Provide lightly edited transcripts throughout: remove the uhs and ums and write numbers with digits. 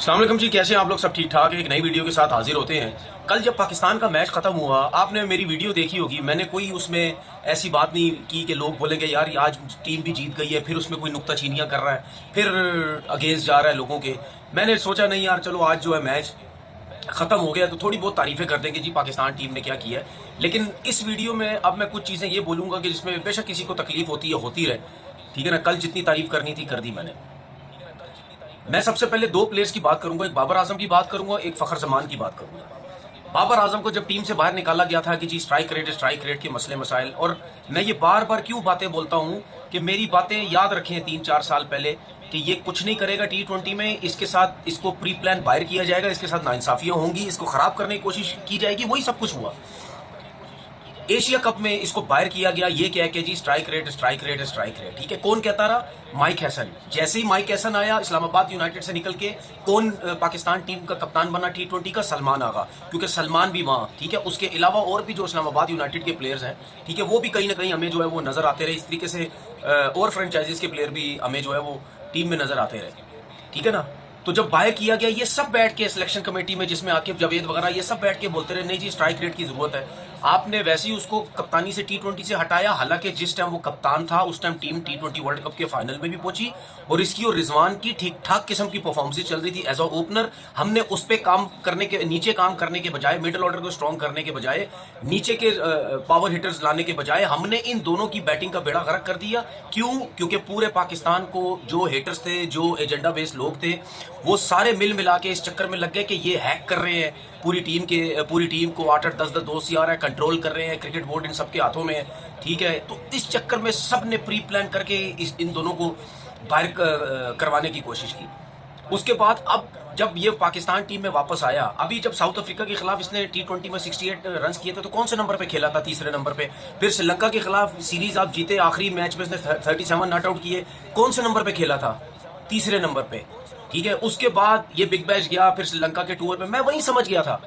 अस्सलाम वालेकुम जी, कैसे हैं आप लोग? सब ठीक ठाक है। एक नई वीडियो के साथ हाजिर होते हैं। कल जब पाकिस्तान का मैच खत्म हुआ, आपने मेरी वीडियो देखी होगी। मैंने कोई उसमें ऐसी बात नहीं की कि लोग बोलेंगे यार आज टीम भी जीत गई है, फिर उसमें कोई नुक्ताचीनियां कर रहा है, फिर अगेंस्ट जा रहा है लोगों के। मैंने सोचा नहीं यार, चलो आज जो है मैच खत्म हो गया तो थोड़ी बहुत तारीफें कर देंगे जी पाकिस्तान टीम ने क्या किया है। लेकिन इस वीडियो में अब मैं कुछ चीज़ें ये बोलूँगा कि जिसमें बेशक किसी को तकलीफ होती है, होती रहे, ठीक है ना। कल जितनी तारीफ करनी थी कर दी मैंने। मैं सबसे पहले दो प्लेयर्स की बात करूंगा, एक बाबर आजम की बात करूंगा, एक फखर जमान की बात करूंगा। बाबर आजम को जब टीम से बाहर निकाला गया था कि जी स्ट्राइक रेट के मसले मसाइल, और मैं ये बार बार क्यों बातें बोलता हूं कि मेरी बातें याद रखें 3-4 साल पहले कि ये कुछ नहीं करेगा T20 में, इसके साथ इसको प्री प्लान बाहर किया जाएगा, इसके साथ नाइंसाफियां होंगी, इसको खराब करने की कोशिश की जाएगी। वही सब कुछ हुआ। एशिया कप में इसको बाहर किया गया ये कह के जी स्ट्राइक रेट, ठीक है। कौन कहता रहा? Mic Hesson. जैसे ही माइक हैसन आया इस्लामाबाद यूनाइटेड से निकल के, कौन पाकिस्तान टीम का कप्तान बना T20 का? सलमान आगा, क्योंकि सलमान भी वहाँ, ठीक है। उसके अलावा और भी जो इस्लामाबाद यूनाइटेड के प्लेयर्स हैं, ठीक है, वो भी कहीं ना कहीं हमें जो है वो नजर आते रहे। इस तरीके से और फ्रेंचाइजीज के प्लेयर भी हमें जो है वो टीम में नजर आते रहे, ठीक है ना। तो जब बाय किया गया, ये सब बैठ के सिलेक्शन कमेटी में, जिसमें आकिब जावेद वगैरह, ये सब बैठ के बोलते रहे नहीं जी स्ट्राइक रेट की जरूरत है। आपने वैसे ही उसको कप्तानी से T20 से हटाया। हालांकि जिस टाइम वो कप्तान था उस time team T20 world cup के फाइनल में भी पहुंची, और इसकी और रिजवान की ठीक ठाक किस्म की परफॉर्मेंस चल रही थी एज अ ओपनर। हमने उस पर काम करने के, नीचे काम करने के बजाय, मिडिल ऑर्डर को स्ट्रॉन्ग करने के बजाय, नीचे के पावर हिटर्स लाने के बजाय, हमने इन दोनों की बैटिंग का बेड़ा गर्क कर दिया। क्यों? क्योंकि पूरे पाकिस्तान को जो हेटर्स थे, जो एजेंडा बेस्ड लोग थे, वो सारे मिला के इस चक्कर में लग गए कि ये हैक कर रहे हैं पूरी टीम को। 8-8 10-10 दोस्त आ रहा है, कंट्रोल कर रहे हैं, क्रिकेट बोर्ड इन सबके हाथों में है, ठीक है। तो इस चक्कर में सब ने प्री प्लान करके इन दोनों को बाहर करवाने की कोशिश की। उसके बाद अब जब ये पाकिस्तान टीम में वापस आया, अभी जब साउथ अफ्रीका के खिलाफ इसने T20 में 68 रन किए थे, तो कौन से नंबर पे खेला था? तीसरे नंबर पे। फिर श्रीलंका के खिलाफ सीरीज आप जीते, आखिरी मैच में इसने 37 नॉट आउट किए, कौन से नंबर पे खेला था? तीसरे नंबर पे, ठीक है। उसके बाद ये बिग बैश गया, फिर श्रीलंका के टूर पे। मैं वही समझ गया था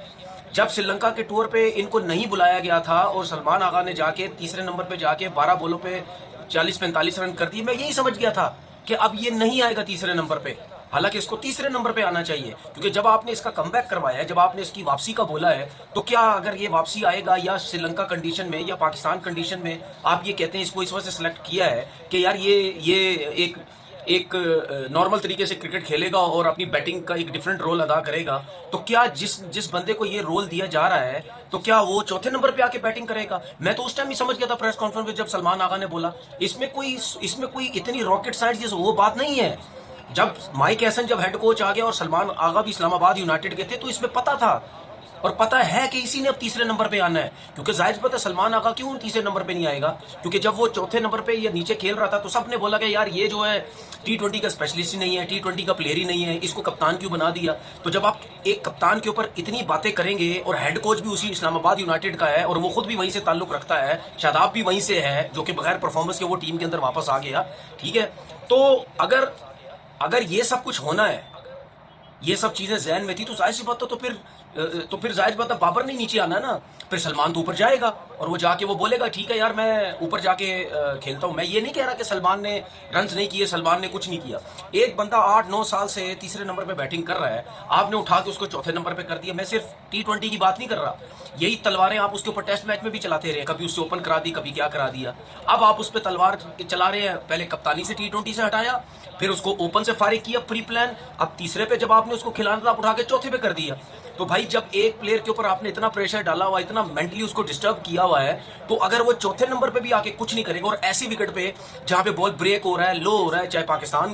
जब श्रीलंका के टूर पे इनको नहीं बुलाया गया था और सलमान आगा ने जाके तीसरे नंबर पे जाके 12 बॉलों पे 40-45 रन कर दिए, मैं यही समझ गया था कि अब ये नहीं आएगा तीसरे नंबर पे। हालांकि इसको तीसरे नंबर पे आना चाहिए, क्योंकि जब आपने इसका कमबैक करवाया है, जब आपने इसकी वापसी का बोला है, तो क्या अगर ये वापसी आएगा या श्रीलंका कंडीशन में या पाकिस्तान कंडीशन में, आप ये कहते हैं इसको इस वजह से सिलेक्ट किया है कि यार ये एक नॉर्मल तरीके से क्रिकेट खेलेगा और अपनी बैटिंग का एक डिफरेंट रोल अदा करेगा, तो क्या जिस बंदे को ये रोल दिया जा रहा है, तो क्या वो चौथे नंबर पे आके बैटिंग करेगा? मैं तो उस टाइम ही समझ गया था प्रेस कॉन्फ्रेंस में जब सलमान आगा ने बोला। इसमें कोई इतनी रॉकेट साइंस वो बात नहीं है। जब माइक हैसन जब हेड कोच आ गया और सलमान आगा भी इस्लामाबाद यूनाइटेड के थे, तो इसमें पता था और पता है कि इसी ने अब तीसरे नंबर पे आना है। क्योंकि जाहिर पता सलमान आगा क्यों तीसरे नंबर पे नहीं आएगा, क्योंकि जब वो चौथे नंबर पे या नीचे खेल रहा था तो सबने बोला कि यार ये जो है T20 का स्पेशलिस्ट ही नहीं है, T20 का प्लेयर ही नहीं है, इसको कप्तान क्यों बना दिया? तो जब आप एक कप्तान के ऊपर इतनी बातें करेंगे और हेड कोच भी उसी इस्लामाबाद यूनाइटेड का है और वो खुद भी वहीं से ताल्लुक रखता है, शादाब भी वहीं से है, जो कि बगैर परफॉर्मेंस के वो टीम के अंदर वापस आ गया, ठीक है। तो अगर ये सब कुछ होना है, ये सब चीजें जहन में थी, तो जाहिर सी बात तो फिर जाहिर बात है बाबर ने नीचे आना ना। फिर सलमान तो ऊपर जाएगा और वो जाके वो बोलेगा ठीक है यार मैं ऊपर जाके खेलता हूं। मैं ये नहीं कह रहा कि सलमान ने रन्स नहीं किए, सलमान ने कुछ नहीं किया। एक बंदा 8-9 साल से तीसरे नंबर पे बैटिंग कर रहा है, आपने उठा के उसको चौथे नंबर पे कर दिया। मैं सिर्फ T20 की बात नहीं कर रहा, यही तलवारें आप उसके ऊपर टेस्ट मैच में भी चलाते रहे, कभी उससे ओपन करा दी, कभी क्या करा दिया। अब आप उस पर तलवार चला रहे हैं। पहले कप्तानी से T20 से हटाया, फिर उसको ओपन से फारिग किया प्री प्लान, अब तीसरे पे जब आपने उसको खिलाना था आप उठा के चौथे पे कर दिया। तो भाई जब एक प्लेयर के ऊपर आपने इतना प्रेशर डाला हुआ, इतना मेंटली उसको डिस्टर्ब किया हुआ है, तो अगर वो चौथे नंबर पे भी आके कुछ नहीं करेगा और ऐसी विकेट पे जहां पे बॉल ब्रेक हो रहा है, लो हो रहा है, चाहे पाकिस्तान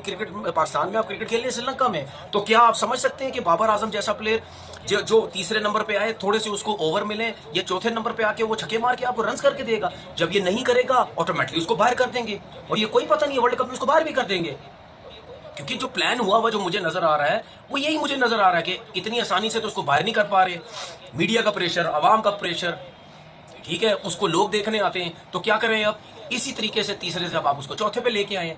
में आप क्रिकेट खेल रहे हैं, श्रीलंका में, तो क्या आप समझ सकते हैं कि बाबर आजम जैसा प्लेयर जो तीसरे नंबर पे आए, थोड़े से उसको ओवर मिले, ये चौथे नंबर पे आके वो छक्के मार के आपको रन करके देगा? जब ये नहीं करेगा ऑटोमेटिकली उसको बाहर कर देंगे, और ये कोई पता नहीं है वर्ल्ड कप में उसको बाहर भी कर देंगे। क्योंकि जो प्लान हुआ हुआ जो मुझे नजर आ रहा है वो यही मुझे नजर आ रहा है कि इतनी आसानी से तो उसको बाहर नहीं कर पा रहे। मीडिया का प्रेशर, आवाम का प्रेशर, ठीक है, उसको लोग देखने आते हैं, तो क्या करें अब? इसी तरीके से तीसरे से अब आप उसको चौथे पे लेके आए।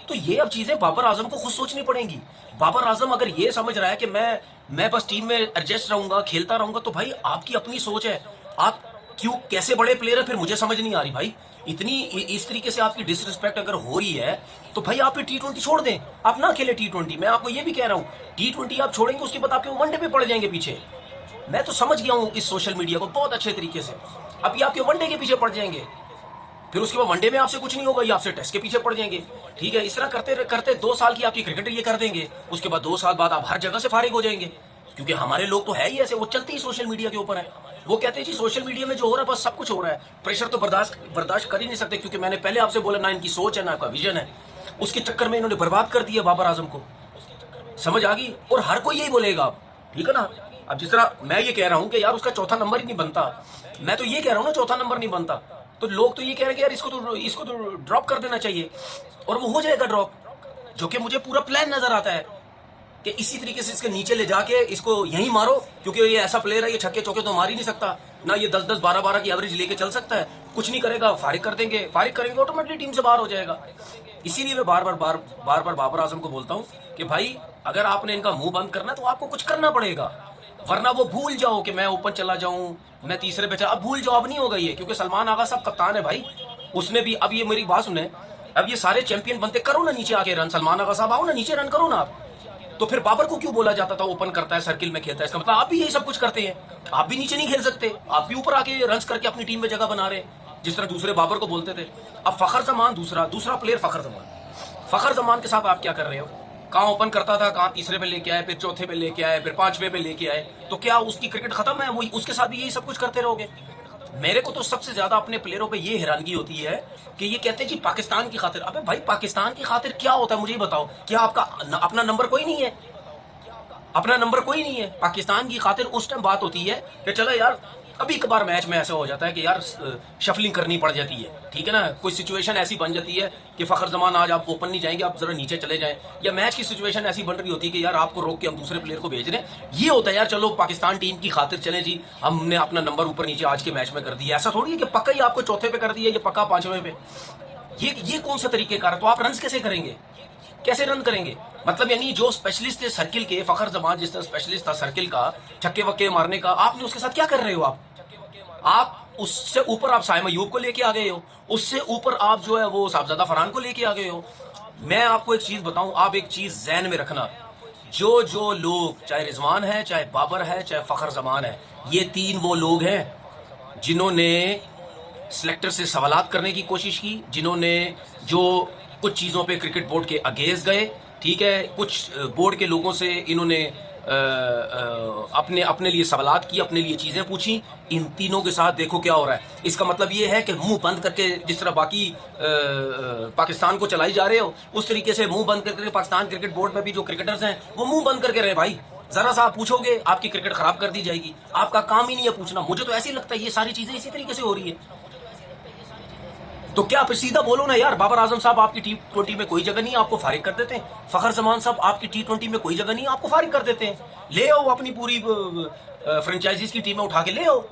तो ये अब चीजें बाबर आजम को खुद सोचनी पड़ेंगी। बाबर आजम अगर ये समझ रहा है कि मैं बस टीम में एडजस्ट रहूंगा, खेलता रहूंगा, तो भाई आपकी अपनी सोच है। आप क्यों, कैसे बड़े प्लेयर है फिर मुझे समझ नहीं आ रही भाई। इतनी इस तरीके से आपकी डिसरिस्पेक्ट अगर हो रही है तो भाई आप T20 छोड़ दें, आप ना खेले T20। मैं आपको ये भी कह रहा हूँ T20 आप छोड़ेंगे उसके बाद आपके वनडे पे पड़ जाएंगे पीछे। मैं तो समझ गया हूँ इस सोशल मीडिया को बहुत अच्छे तरीके से। अब ये आपके वनडे के पीछे पड़ जाएंगे, फिर उसके बाद वनडे में आपसे कुछ नहीं होगा, ये आपसे टेस्ट के पीछे पड़ जाएंगे। ठीक है, इस तरह करते करते 2 साल की आपकी क्रिकेट ये कर देंगे, उसके बाद 2 साल बाद आप हर जगह से फारिग हो जाएंगे। क्योंकि हमारे लोग तो है ही ऐसे, वो चलते ही सोशल मीडिया के ऊपर है। वो कहते हैं जी सोशल मीडिया में जो हो रहा है बस सब कुछ हो रहा है, प्रेशर तो बर्दाश्त कर ही नहीं सकते। क्योंकि मैंने पहले आपसे बोला ना इनकी सोच है ना आपका विजन है, उसके चक्कर में इन्होंने बर्बाद कर दिया बाबर आजम को। समझ आ गई? और हर कोई यही बोलेगा, ठीक है ना। अब जिस तरह मैं ये कह रहा हूँ कि यार उसका चौथा नंबर ही नहीं बनता, मैं तो ये कह रहा हूँ ना चौथा नंबर नहीं बनता, तो लोग तो ये कह रहे हैं कि यार इसको तो ड्रॉप कर देना चाहिए, और वो हो जाएगा ड्रॉप। जो कि मुझे पूरा प्लान नजर आता है कि इसी तरीके से इसके नीचे ले जाके इसको यहीं मारो, क्योंकि ये ऐसा प्लेयर है, ये छक्के चौके तो मार ही नहीं सकता ना, ये 10-10 12-12 की एवरेज लेके चल सकता है, कुछ नहीं करेगा, फारिग कर देंगे, फारिग करेंगे ऑटोमेटिकली टीम से बाहर हो जाएगा। इसीलिए मैं बार बार बाबर आजम को बोलता हूँ कि भाई अगर आपने इनका मुंह बंद करना है तो आपको कुछ करना पड़ेगा, वरना वो भूल जाओ कि मैं ओपन चला जाऊं, मैं तीसरे पे चला, अब भूल जाओ, अब नहीं होगा ये। क्योंकि सलमान आगा साहब कप्तान है भाई, उसने भी, अब ये मेरी बात सुने, अब ये सारे चैंपियन बनते, करो ना नीचे आके रन, सलमान आगा साहब आओ ना नीचे रन करो ना आप। तो फिर बाबर को क्यों बोला जाता था ओपन करता है, सर्किल में खेलता है, इसका मतलब आप भी यही सब कुछ करते हैं, आप भी नीचे नहीं खेल सकते, आप भी ऊपर आके रन करके अपनी टीम में जगह बना रहे हैं, जिस तरह दूसरे बाबर को बोलते थे। अब फखर जमान दूसरा प्लेयर फखर जमान के साथ आप क्या कर रहे हो? कहाँ ओपन करता था, कहाँ तीसरे पे लेके आए, फिर चौथे पे लेके आए, फिर 5वें पे लेके आए, तो क्या उसकी क्रिकेट खत्म है? वही उसके साथ भी यही सब कुछ करते रहोगे? मेरे को तो सबसे ज्यादा अपने प्लेयरों पे ये हैरानगी होती है कि ये कहते हैं जी पाकिस्तान की खातिर। अबे भाई पाकिस्तान की खातिर क्या होता है मुझे बताओ? क्या आपका अपना नंबर कोई नहीं है? अपना नंबर कोई नहीं है? पाकिस्तान की खातिर उस टाइम बात होती है कि चलो यार, कभी कभार मैच में ऐसा हो जाता है कि यार शफलिंग करनी पड़ जाती है, ठीक है ना, कोई सिचुएशन ऐसी बन जाती है कि फखर जमान आज आप ओपन नहीं जाएंगे, आप जरा नीचे चले जाएं, या मैच की सिचुएशन ऐसी बन रही होती है कि यार आपको रोक के हम दूसरे प्लेयर को भेज रहे हैं, ये होता है यार चलो पाकिस्तान टीम की खातिर चले जी, हमने अपना नंबर ऊपर नीचे आज के मैच में कर दिया। ऐसा थोड़ी है कि पक्का ही आपको चौथे पे कर दिया, ये पक्का 5वें पे। ये कौन सा तरीकेकार है? तो आप रन कैसे करेंगे, कैसे रन करेंगे? मतलब यानी जो स्पेशलिस्ट थे सर्किल के, फखर जमान जिस तरह स्पेशलिस्ट था सर्किल का, छक्के वक्के मारने का, आपने उसके साथ क्या कर रहे हो? आप उससे ऊपर आप साइम अयूब को लेके आ गए हो, उससे ऊपर आप जो है वो साहबजादा फरहान को लेके आ गए हो। मैं आपको एक चीज बताऊं, आप एक चीज ज़हन में रखना, जो लोग, चाहे रिजवान है, चाहे बाबर है, चाहे फखर जमान है, ये 3 वो लोग हैं जिन्होंने सिलेक्टर से सवालात करने की कोशिश की, जिन्होंने जो कुछ चीज़ों पे क्रिकेट बोर्ड के अगेंस्ट गए, ठीक है, कुछ बोर्ड के लोगों से इन्होंने अपने लिए सवालात की, अपने लिए चीज़ें पूछी। इन तीनों के साथ देखो क्या हो रहा है। इसका मतलब ये है कि मुंह बंद करके जिस तरह बाकी पाकिस्तान को चलाई जा रहे हो, उस तरीके से मुंह बंद करके पाकिस्तान क्रिकेट बोर्ड में भी जो क्रिकेटर्स हैं वो मुंह बंद करके रहे। भाई जरा सा आप पूछोगे आपकी क्रिकेट खराब कर दी जाएगी, आपका काम ही नहीं है पूछना। मुझे तो ऐसे ही लगता है ये सारी चीज़ें इसी तरीके से हो रही है। तो क्या आप सीधा बोलो ना यार, बाबर आजम साहब आपकी T20 में कोई जगह नहीं, आपको फारिग कर देते हैं। फखर जमान साहब आपकी T20 में कोई जगह नहीं, आपको फारिग कर देते हैं। ले आओ अपनी पूरी फ्रेंचाइजीज की टीमें उठा के ले आओ,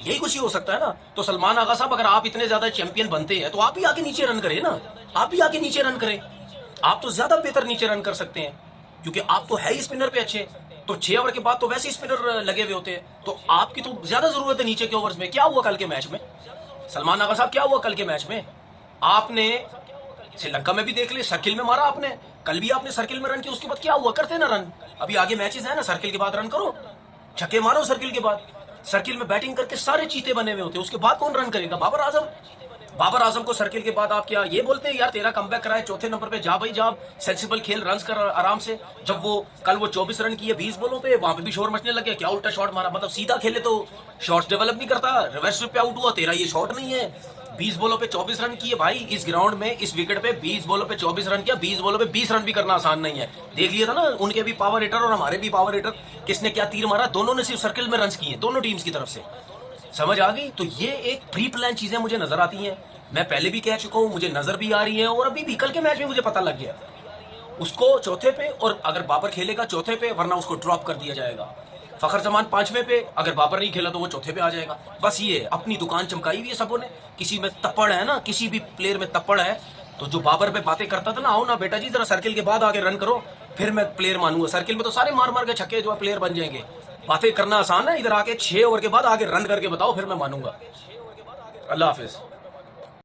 यही कुछ ही हो सकता है ना। तो सलमान आगा साहब अगर आप इतने ज्यादा चैंपियन बनते हैं तो आप ही आके नीचे रन करें ना, आप ही आके नीचे रन करें। आप तो ज्यादा बेहतर नीचे रन कर सकते हैं, क्योंकि आप तो है ही स्पिनर पे अच्छे। तो 6 ओवर के बाद तो वैसे ही स्पिनर लगे हुए होते हैं, तो आपकी तो ज्यादा जरूरत है नीचे के ओवर्स में। क्या हुआ कल के मैच में सलमान आगा साहब, क्या हुआ कल के मैच में? आपने श्रीलंका में भी देख लिया, सर्किल में मारा आपने, कल भी आपने सर्किल में रन किया, उसके बाद क्या हुआ? करते ना रन। अभी आगे मैचेस है ना, सर्किल के बाद रन करो, छक्के मारो सर्किल के बाद। सर्किल में बैटिंग करके सारे चीते बने हुए होते हैं, उसके बाद कौन रन करेगा? बाबर आजम को सर्किल के बाद आप क्या ये बोलते हैं यार तेरा कमबैक कराए, चौथे नंबर पे जा भाई, जा सेंसिबल खेल, रन कर आराम से। जब वो कल 24 रन किए 20 बॉलों पे, वहां पे भी शोर मचने लगे, क्या उल्टा शॉट मारा। मतलब सीधा खेले तो शॉट्स डेवलप नहीं करता, रिवर्स स्विप पे आउट हुआ, तेरा ये शॉट नहीं है। 20 बॉलों पे 24 रन किए भाई, इस ग्राउंड में इस विकेट पे 20 बॉलों पे 24 रन किया। 20 बॉलों पे 20 रन भी करना आसान नहीं है। देख लिया था ना, उनके भी पावर हिटर और हमारे भी पावर हिटर, किसने क्या तीर मारा, दोनों ने सिर्फ सर्किल में रन किए, दोनों टीम्स की तरफ से। समझ आ गई? तो ये एक प्री प्लान चीजें मुझे नजर आती हैं, मैं पहले भी कह चुका हूं, मुझे नजर भी आ रही है, और अभी भी कल के मैच में मुझे पता लग गया। उसको चौथे पे, और अगर बाबर खेलेगा चौथे पे, वरना उसको ड्रॉप कर दिया जाएगा। फखर जमान 5वें पे, अगर बाबर नहीं खेला तो वो चौथे पे आ जाएगा। बस ये अपनी दुकान चमकाई हुई है सबों ने। किसी में तपड़ है ना, किसी भी प्लेयर में तपड़ है, तो जो बाबर पे बातें करता था ना, आओ ना बेटा जी जरा सर्किल के बाद आके रन करो, फिर मैं प्लेयर मानूंगा। सर्किल में तो सारे मार मार के छक्के जो है प्लेयर बन जाएंगे, बातें करना आसान है, इधर आके 6 ओवर के बाद आगे रन करके बताओ, फिर मैं मानूंगा। अल्लाह हाफिज।